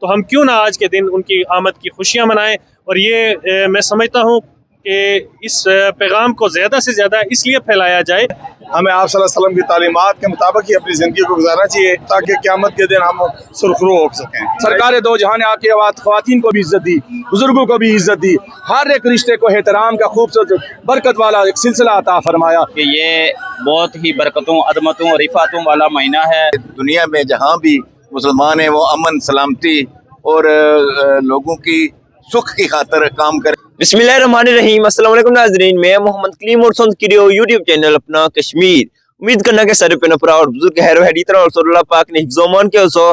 तो हम क्यों ना आज के दिन उनकी आमद की खुशियाँ मनाएं। और ये मैं समझता हूँ कि इस पैगाम को ज़्यादा से ज़्यादा इसलिए फैलाया जाए। हमें आप सल्लल्लाहु अलैहि वसल्लम की तालीमात के मुताबिक ही अपनी ज़िंदगी को गुजारना चाहिए ताकि क़यामत के दिन हम सुरखरू हो सकें। सरकार दो जहां ने आके ख़वातीन को भी इज्जत दी, बुजुर्गों को भी इज्जत दी, हर एक रिश्ते को एहतराम का खूबसूरत बरकत वाला एक सिलसिला अता फरमाया कि ये बहुत ही बरकतों, अज़मतों और रिफ़ातों वाला महीना है। दुनिया में जहाँ भी मुसलमान है वो अमन, सलामती और लोगों की सुख की खातिर काम करे। बिस्मिल्लाहिर्रहमानिर्रहीम। अस्सलाम वालेकुम नाज़रीन, मैं मोहम्मद कलीम और सुन करियो यूट्यूब चैनल अपना कश्मीर। उम्मीद करना के सारे पे नफरा और बुजुर्ग हैर हैरी तरह और सल्लल्लाहु पाक ने हिफ्ज़-ओ-अमान के उसो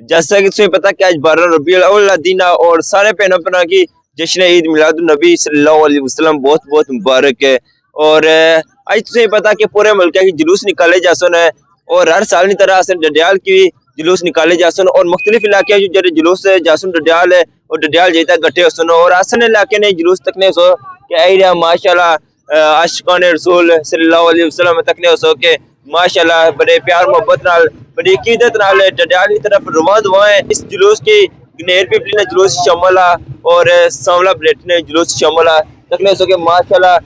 जैसा कि तुम्हें पता कि आज 12 रबीउल अव्वल दिन और सारे पे नफरा की जश्न ईद मिलादुन नबी सल्लल्लाहु अलैहि वसल्लम बहुत बहुत मुबारक है। और आज तुम्हें पता कि पूरे मुल्क की जुलूस निकाले जा सुन है और हर साल की तरह असन डडियाल की जुलूस निकाले जा सुन और मुख्तलिफ इलाके जो जरे जुलूस जासुन डडियाल है और डडियाल जेता गट्टे सुन और आसन इलाके ने जुलूस तकने सो कि आई माशाल्लाह आशिकान रसूल सल्लल्लाहु अलैहि वसल्लम तकने सो के माशाल्लाह बड़े प्यार मोहब्बत नाल बड़ी अकीदत नाल डडियाल की तरफ रवान हुए। इस जुलूस की गनेर पिपली ने जुलूस शामिल और सांवला ब्लेट ने जुलूस शामिल तकने सो के माशाल्लाह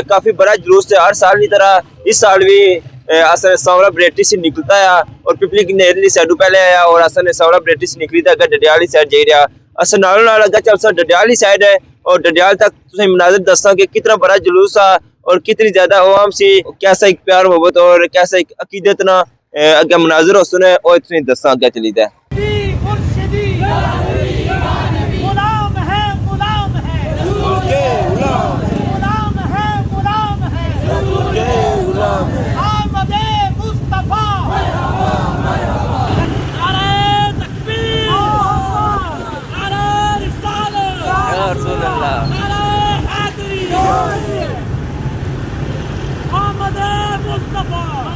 काफी बड़ा जुलूस है। हर साल की तरह इस साल भी असन सांवला ब्रेटी से निकलता है और पिपली की नेरली साइड पहले आया और असन सांवला ब्रेटी से निकली था डडियाली साइड जा रहा असन नालों नाल अगर चल डडियाली साइड है और डडियाल तक तुझे मनाजर दसा कि कितना बड़ा जुलूस है और कितनी ज्यादा अवाम से कैसा एक प्यार मोहब्बत और कैसा एक अकीदत ना अगर मनाजर हो सुने और तुझे दसा अगर चली था।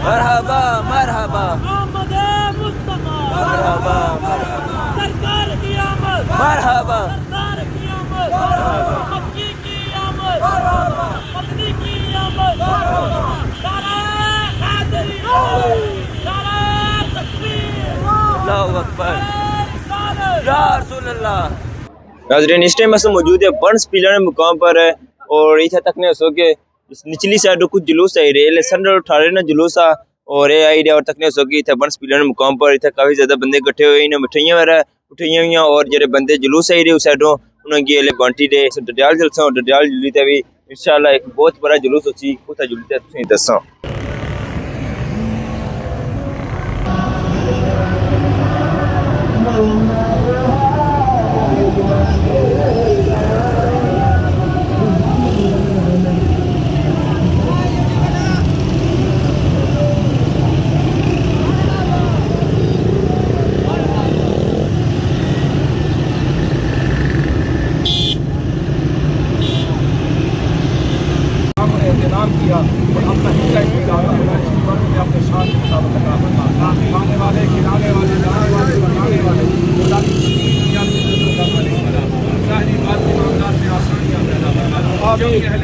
मरहबा मरहबा मरहबा सरकार की आमद, मरहबा सरकार की आमद, मक्की की आमद, मदनी की आमद, सारा हैदरी, सारा तकबीर, अल्लाहु अकबर, या रसूल अल्लाह। नाज़रीन इस टाइम ऐसे मौजूद है बंस पिलर मुकाम पर है और इधर तक ने सो के निचली साइड कुछ जुलूस आई रहे संडल उठा रहे ना जुलूस और ये आई और तक ने सो के इधर बंस पिलर मुकाम पर इधर काफी ज्यादा बंदे इकट्ठे हुए इन्हें मिठाइयां वगैरह उठाइयां हुई और जरे बंदे जुलूस आई रहे उस साइडों उन्होंने ये बांटी दे डडियाल जलसा और डडियाल जुली ते भी इंशाल्लाह एक बहुत बड़ा जुलूस होची कुछ जुली ते तुसें दसा। किया और अपना हिस्सा इसमें डाला में अपने शान के मुताबिक खाने वाले खिलाने वाले जाने वाले बनाने वाले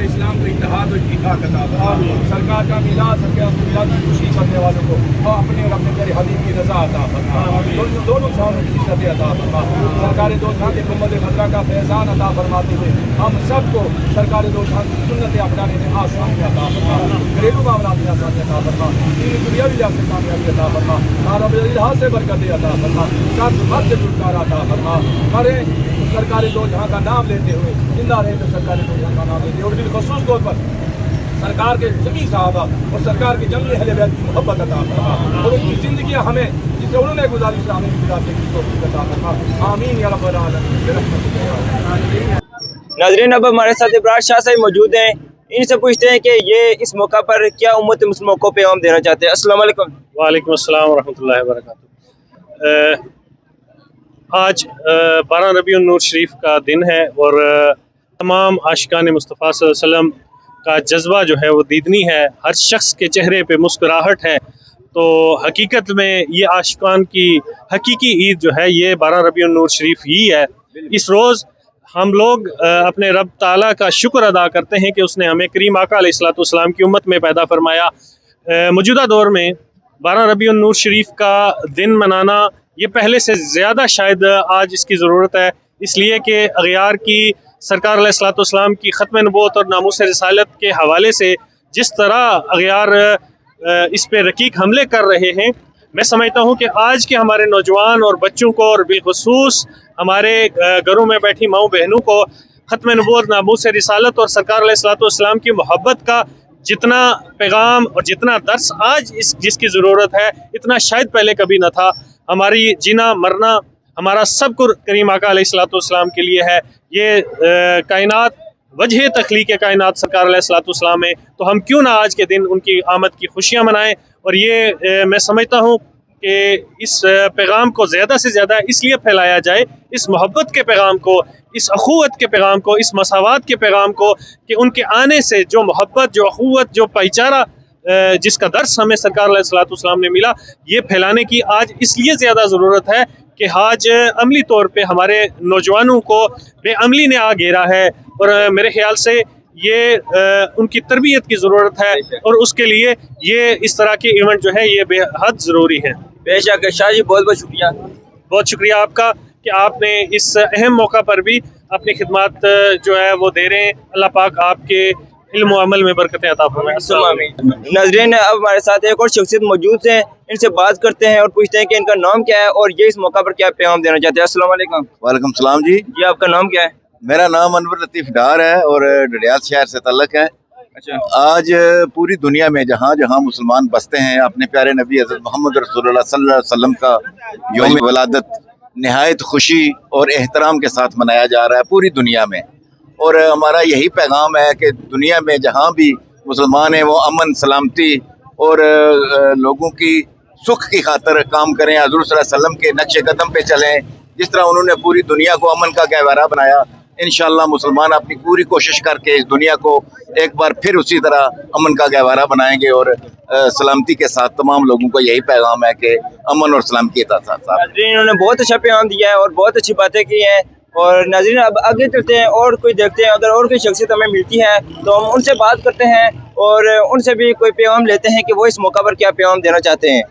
इस्लाम को इत्तेहाद और इत्तेफाक अता फरमा। सरकार का मिलाद मिलाद की खुशी करने वालों को और अपने और अपने प्यारे हबीब की रज़ा अता फरमा। दोनों जहां की इज्जत अता फरमा। सरकार दो जहां के गुंबद खतरा का फैज़ान अता फरमाते हुए हम सबको सरकार दो जहां की सुन्नत अपनाने में आसानी अता फरमा। घरेलू मामला में आसानी अता फरमा। दुनिया भी जाकर कामयाबी अता फरमा। कारोबार से बरकतें अता फरमा। कर्ज से छुटकारा अता फरमा। हमारे सरकारी दो जहां का नाम लेते हुए जिंदा रहे तो सरकारी दो जहां का नाम लेते और बिलखसूस तौर पर सरकार के जमी साहबा और सरकार के जमी अहले बैत की मोहब्बत अता फरमा और उनकी जिंदगी हमें जिसे उन्होंने गुजारिश हमें गुजारने की तौफीक अता फरमा। आमीन या रब्बल आलमीन। नाज़रीन अब हमारे साथ इब्रार शाह साहब मौजूद हैं, इनसे पूछते हैं कि ये इस मौका पर क्या उम्मत मुस्लिमों को पैगाम देना चाहते हैं। अस्सलाम वालेकुम। वालेकुम अस्सलाम व रहमतुल्लाहि व बरकातुहू। आज 12 रबीउन नूर शरीफ का दिन है और तमाम आशिकान मुस्तफ़ा सल्लल्लाहु अलैहि वसल्लम का जज्बा जो है वो दीदनी है, हर शख्स के चेहरे पे मुस्कुराहट है। तो हकीकत में ये आशिकान की हकीकी ईद जो है ये 12 रबीउन नूर शरीफ ही है। इस रोज़ हम लोग अपने रब ताला का शुक्र अदा करते हैं कि उसने हमें करीम आका अलैहिस्सलातु वस्सलाम की उम्मत में पैदा फरमाया। मौजूदा दौर में 12 रबीउन नूर शरीफ का दिन मनाना ये पहले से ज़्यादा शायद आज इसकी ज़रूरत है, इसलिए कि अगयार की सरकार अलैहिस्सलाम की ख़त्म नबूवत और नामूस रिसालत के हवाले से जिस तरह अगयार इस पे रकीक हमले कर रहे हैं, मैं समझता हूँ कि आज के हमारे नौजवान और बच्चों को और बिलखुसूस हमारे घरों में बैठी माओ बहनों को ख़त्म नबूवत, नामूस रिसालत और सरकार अलैहिस्सलाम की मोहब्बत का जितना पैगाम और जितना दर्स आज इस जिसकी ज़रूरत है, इतना शायद पहले कभी न था। हमारी जीना मरना हमारा सब कुछ करीम आका अलैहिस्सलाम के लिए है। ये कायनात वजह तख्लीक कायनात सरकार अलैहिस्सलाम है, तो हम क्यों ना आज के दिन उनकी आमद की खुशियाँ मनाएं। और ये मैं समझता हूँ कि इस पैगाम को ज़्यादा से ज़्यादा इसलिए फैलाया जाए, इस मोहब्बत के पैगाम को, इस अखुवत के पैगाम को, इस मसावात के पैगाम को, कि उनके आने से जो मोहब्बत, जो अखुवत, जो भाईचारा जिसका दर्स हमें सरकार अलैहिस्सलाम ने मिला, ये फैलाने की आज इसलिए ज़्यादा ज़रूरत है कि आज अमली तौर पे हमारे नौजवानों को बेअमली ने आ घेरा है और मेरे ख्याल से ये उनकी तरबियत की ज़रूरत है और उसके लिए ये इस तरह के इवेंट जो है ये बेहद ज़रूरी है। बेशक शाह जी, बहुत बहुत शुक्रिया। बहुत शुक्रिया आपका कि आपने इस अहम मौका पर भी अपनी खिदमत जो है वो दे रहे हैं। अल्लाह पाक आपके इल्म व अमल में बरकतें अता फरमाए। नाज़रीन, अब हमारे साथ एक और शख्सियत मौजूद हैं, इनसे बात करते हैं और पूछते हैं कि इनका नाम क्या है और ये इस मौका पर क्या पैगाम देना चाहते हैं। अस्सलाम वालेकुम। वालेकुम सलाम जी। जी, आपका नाम क्या है? मेरा नाम अनवर लतीफ़ डार है और डडियाल शहर से ताल्लुक़ है। अच्छा, आज पूरी दुनिया में जहाँ जहाँ मुसलमान बसते हैं, अपने प्यारे नबी हज़रत मोहम्मद रसूलुल्लाह सल्लल्लाहु अलैहि वसल्लम का यौम वलादत नहायत खुशी और एहतराम के साथ मनाया जा रहा है पूरी दुनिया में। और हमारा यही पैगाम है कि दुनिया में जहाँ भी मुसलमान हैं वो अमन, सलामती और लोगों की सुख की खातर काम करें, हज़रत सल्लल्लाहु अलैहि वसल्लम के नक्शे कदम पे चलें। जिस तरह उन्होंने पूरी दुनिया को अमन का गहवारा बनाया, इंशाअल्लाह मुसलमान अपनी पूरी कोशिश करके इस दुनिया को एक बार फिर उसी तरह अमन का गहवारा बनाएंगे। और सलामती के साथ तमाम लोगों को यही पैगाम है कि अमन और सलामती के साथ। नाज़रीन, इन्होंने बहुत अच्छा पैगाम दिया है और बहुत अच्छी बातें की हैं। और नाज़रीन, अब आगे चलते हैं और कोई देखते हैं, अगर और कोई शख्सियत हमें मिलती है तो हम उनसे बात करते हैं और उनसे भी कोई पैगाम लेते हैं कि वो इस मौका पर क्या पैगाम देना चाहते हैं।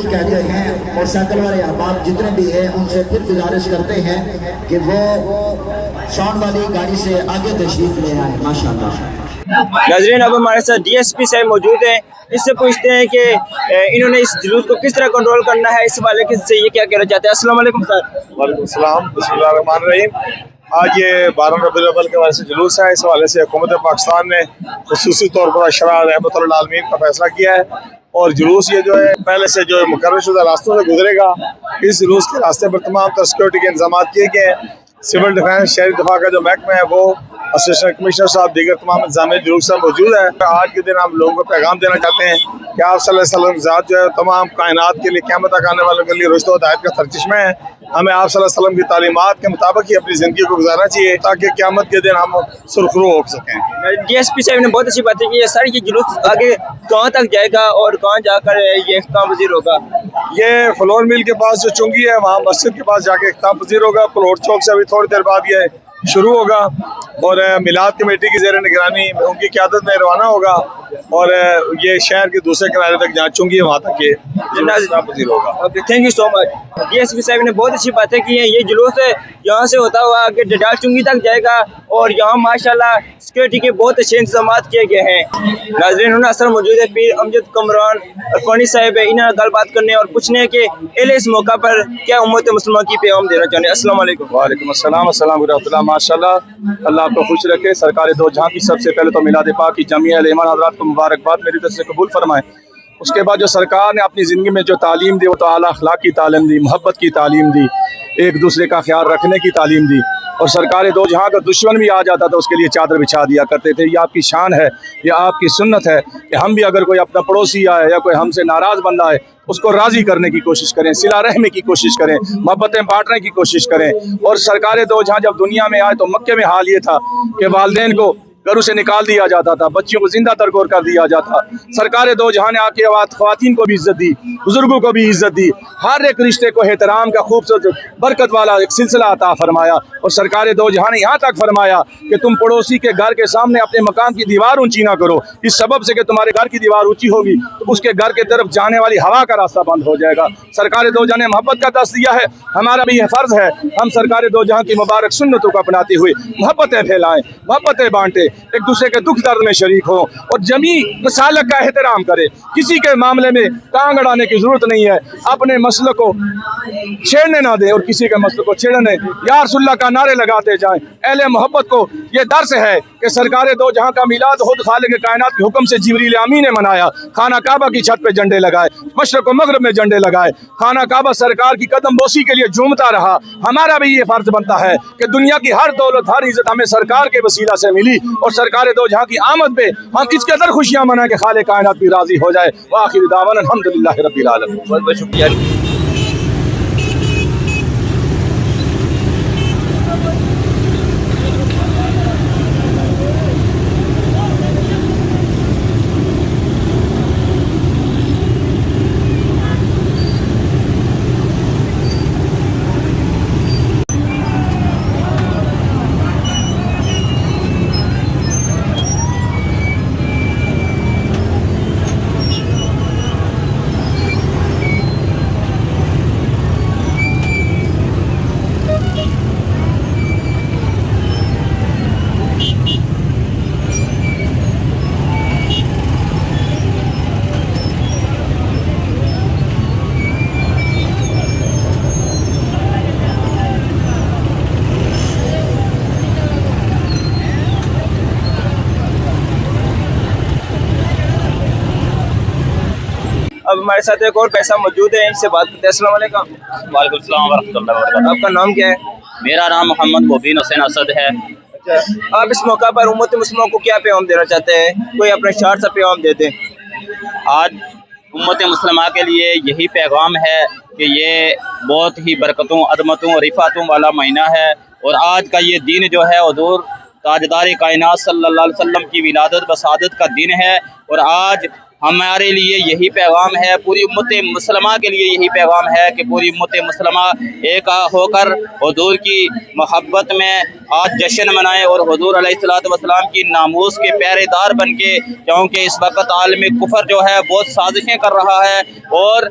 कहते हैं और साइकिल वाले अहबाब जितने भी हैं उनसे फिर गुजारिश करते हैं कि वो साउंड वाली गाड़ी से आगे तशरीफ ले आए। माशाल्लाह। नाज़रीन, अब हमारे साथ डीएसपी साहब मौजूद हैं, इससे पूछते हैं कि इन्होंने इस जुलूस को किस तरह कंट्रोल करना है, इस वाले से ये क्या कहना चाहते हैं। अस्सलाम वालेकुम सर। वालेकुम सलाम, बिस्मिल्लाह रहमान रहीम। आज ये 12 रबीउल अव्वल के वाले से जुलूस है, इस हवाले से हुकूमत पाकिस्तान ने खुसूसी तौर पर अशरा रहमतुल्लिल आलमीन का फैसला किया है और जुलूस ये जो है पहले से जो है मुकर्रर शुदा रास्तों से गुजरेगा। इस जुलूस के रास्ते पर तमाम तर सिक्योरिटी के इंतजाम किए गए हैं। सिविल डिफेंस, शहरी दिफा का जो महकमा है वो, असिस्टेंट कमिश्नर साहब, दीगर तमाम इंतजाम जुलूस में मौजूद है। आज के दिन हम लोगों को पैगाम देना चाहते हैं कि आप सल्लल्लाहु अलैहि वसल्लम ज़ात जो है तमाम कायनात के लिए, क़यामत तक आने वालों के लिए रुश्द व हिदायत का सरचश्मा है। हमें आप सल्लल्लाहु अलैहि वसल्लम की तालीमात के मुताबिक ही अपनी ज़िंदगी को गुजारना चाहिए ताकि क़यामत के दिन हम सुरखरू हो सकें। डीएसपी साहब ने बहुत अच्छी बातें की है सर। ये जुलूस आगे कहाँ तक जाएगा और कहाँ जाकर ये इख्तिताम पज़ीर होगा? ये फ्लोर मिल के पास जो चुंगी है वहाँ मस्जिद के पास जाके इख्तिताम पज़ीर होगा। प्लोट चौक से अभी थोड़ी देर बाद ये शुरू होगा और मिलाद कमेटी की ज़ेर निगरानी उनकी क़यादत में रवाना होगा और ये शहर के दूसरे किनारे तक जहाँ चुंगी है वहाँ तक ये पज़ीर होगा। Okay, thank you so much. DSP साहब ने बहुत अच्छी बातें की हैं। ये जुलूस यहाँ से होता हुआ आगे डडाल चुंगी तक जाएगा और यहाँ माशाल्लाह सिक्योरिटी के बहुत अच्छे इंतजाम किए गए हैं। नाज़रीन, उन्होंने असर मौजूद है पीर अमजद कमरान अरफानी साहब है, इन्हें गलबात करने और पूछने के इस मौका पर क्या उम्मत मुसलमान की पैगाम देना चाहते हैं। अस्सलाम वालेकुम। वालेकुम अस्सलाम, अस्सलाम रहमतुल्लाह। माशाल्लाह, अल्लाह आपको खुश रखे। सरकार दो जहां की सबसे पहले तो मिलाद पाक की जमीअ अल-ईमान हज़रात को मुबारकबाद मेरी तरफ से कबूल फरमाएं। उसके बाद जो सरकार ने अपनी ज़िंदगी में जो तालीम दी वो तो आला अखलाक की तालीम दी, मोहब्बत की तालीम दी, एक दूसरे का ख्याल रखने की तालीम दी। और सरकार दो जहाँ का दुश्मन भी आ जाता था उसके लिए चादर बिछा दिया करते थे। ये आपकी शान है, ये आपकी सुन्नत है कि हम भी अगर कोई अपना पड़ोसी आए या कोई हमसे नाराज़ बंदा है उसको राज़ी करने की कोशिश करें, सिला रहमी की कोशिश करें, मोहब्बतें बांटने की कोशिश करें। और सरकार दो जहाँ जब दुनिया में आए तो मक्के में हाल ये था कि वालिदैन को घरों से निकाल दिया जाता था, बच्चियों को जिंदा तरकोर कर दिया जाता। सरकार दो जहाँ ने आके ख्वातीन को भी इज्जत दी, बुजुर्गों को भी इज्जत दी, हर एक रिश्ते को एहतराम का खूबसूरत बरकत वाला एक सिलसिला अता फरमाया। और सरकार दो जहाँ ने यहाँ तक फरमाया कि तुम पड़ोसी के घर के सामने अपने मकान की दीवार ऊंची ना करो, इस सबब से कि तुम्हारे घर की दीवार ऊंची होगी तो उसके घर के तरफ जाने वाली हवा का रास्ता बंद हो जाएगा। सरकार दो जहाँ ने मोहब्बत का दर्स दिया है, हमारा भी यह फर्ज है हम सरकार दो जहाँ की मुबारक सुन्नतों को अपनाते हुए मोहब्बतें फैलाएं, मोहब्बतें बांटें, एक दूसरे के दुख दर्द में शरीक हो और जमी मसालक का एहतराम करे। किसी के मामले में टांग अड़ाने की जरूरत नहीं है, अपने मसले को छेड़ने ना दे और किसी के मसले को छेड़ने या रसूलुल्लाह का नारे लगाते जाएं। अहले मोहब्बत को ये दर्स है कि सरकार दो जहाँ का मिलाद खुद खालिक कायनात के हुक्म से जिब्रील आमीन ने मनाया, खाना काबा की छत पे झंडे लगाए, मशरक व मगरब में झंडे लगाए, खाना काबा सरकार की कदम बोसी के लिए झूमता रहा। हमारा भी ये फर्ज बनता है कि दुनिया की हर दौलत हर इज्जत हमें सरकार के वसीला से मिली और सरकार दो जहाँ की आमद पे हम इस कदर खुशियां मनाएं कि खालिक कायनात भी राजी हो जाए। आखिर दावाना अल्हम्दुलिल्लाह रब्बिल आलमीन। बहुत बहुत शुक्रिया। अब हमारे साथ एक और पैसा मौजूद है, इनसे बात करते हैं। अस्सलाम वालेकुम। वालेकुम सलाम व रहमतुल्लाहि व बरकातुहू। आपका नाम क्या है? मेरा नाम मोहम्मद मुबीन हुसैन असद है। अच्छा, आप इस मौका पर उम्मत मुस्लिमों को क्या पैगाम देना चाहते हैं? कोई अपने शार्ट सा पैगाम देते हैं। आज उम्मत मुस्लिमा के लिए यही पैगाम है कि ये बहुत ही बरकतों, अदमतों और रिफ़ातों वाला महीना है और आज का ये दिन जो है हुज़ूर ताजदार कायनात सल्लल्लाहु अलैहि वसल्लम की विलादत व शहादत का दिन है। और आज हमारे लिए यही पैगाम है, पूरी उम्मत मुसलमा के लिए यही पैगाम है कि पूरी उम्मत मुसलमा एक होकर हुज़ूर की मोहब्बत में आज जश्न मनाएं और हुज़ूर अलैहिस्सलातु वस्सलाम की नामूस के पहरेदार बन के, क्योंकि इस वक्त आलम कुफर जो है बहुत साजिशें कर रहा है और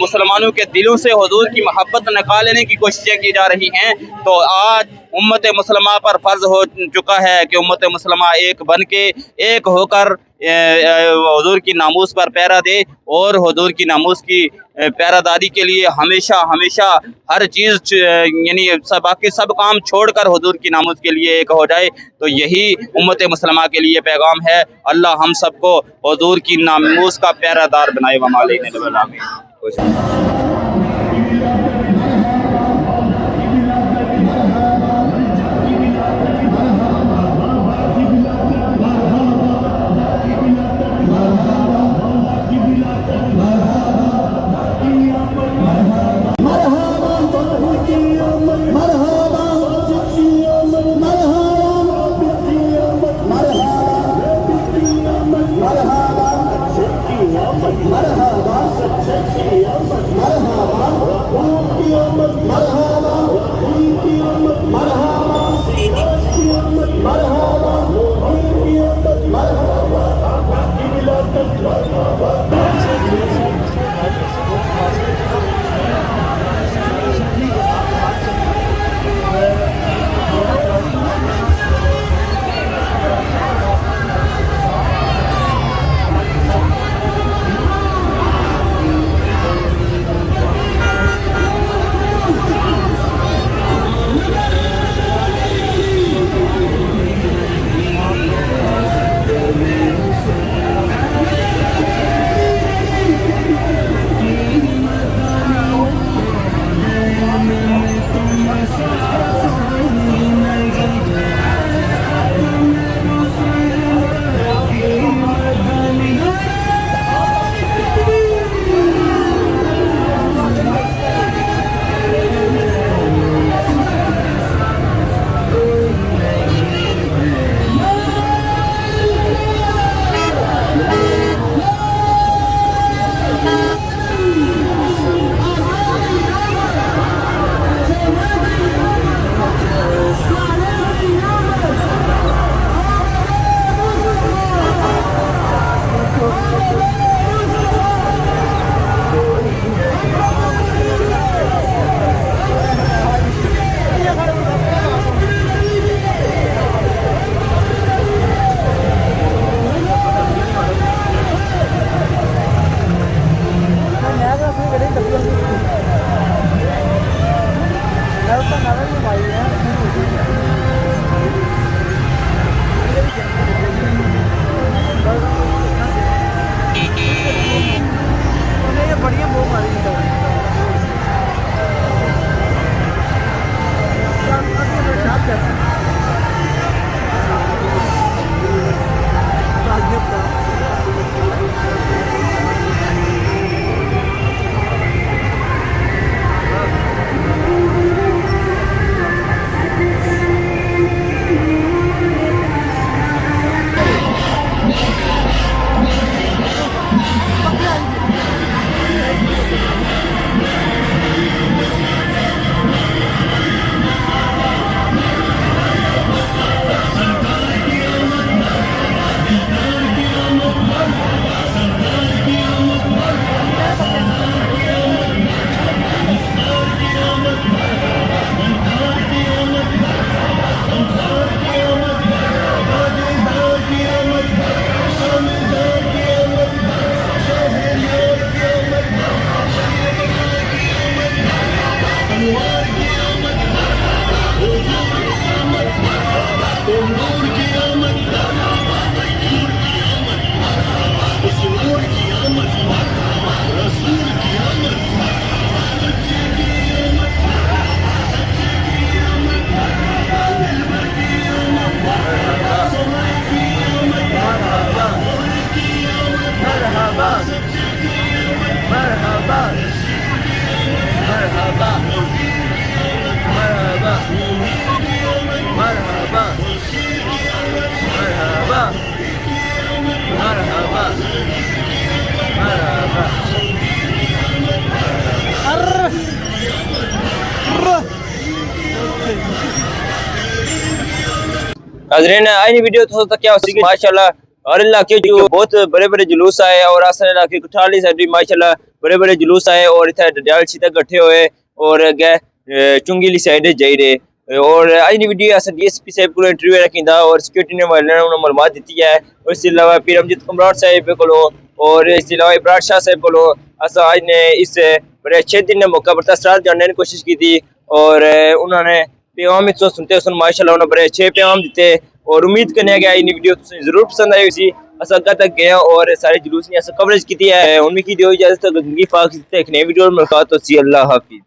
मुसलमानों के दिलों से हुज़ूर की मोहब्बत निकालने की कोशिशें की जा रही हैं। तो आज उम्मत मुसलमा पर फ़र्ज हो चुका है कि उम्मत मुसलमा एक बन के, एक होकर हुज़ूर की नामूस पर पहरा दे और हुज़ूर की नामूस की पहरादारी के लिए हमेशा हमेशा हर चीज़ यानी बाकी सब काम छोड़कर हुज़ूर की नामूस के लिए एक हो जाए। तो यही उम्मत मुसलमा के लिए पैगाम है। अल्लाह हम सबको हुज़ूर की नामूस का पहरादार बनाए। व आमीन। मरहबा नाज़रीन आईनी वीडियो तो तक क्या हो माशाल्लाह हर इलाके जो बहुत बड़े बड़े जुलूस आए और आसन इलाके कुठाली साइड माशाल्लाह बड़े बड़े जुलूस आए और इतना डडियाल सीधा इकट्ठे हुए और अगे चुंगीली साइड जाई रहे और आईनी वीडियो अस डीएसपी साहब को इंटरव्यू रखिंदा और सिक्योरिटी ने वाले उन्होंने मालूमात दी है और इसके अलावा पीर अमजद कमराट साहब को और इसके अलावा इब्रार शाह साहब को अस आज ने इस बड़े अच्छे दिन मौका पर असरार जानने की कोशिश की थी और उन्होंने पैगाम तो सुनते सुन माशाल्लाह उन्होंने बड़े अच्छे पैगाम दिते और उम्मीद करने गया इन वीडियो जरूर पसंद आई उसी अस अग्गा तक गया और सारे जुलूस ने कवरेज की है उम्मीद की इजाजत एक नई वीडियो में मुलाकात होती है। अल्लाह हाफिज।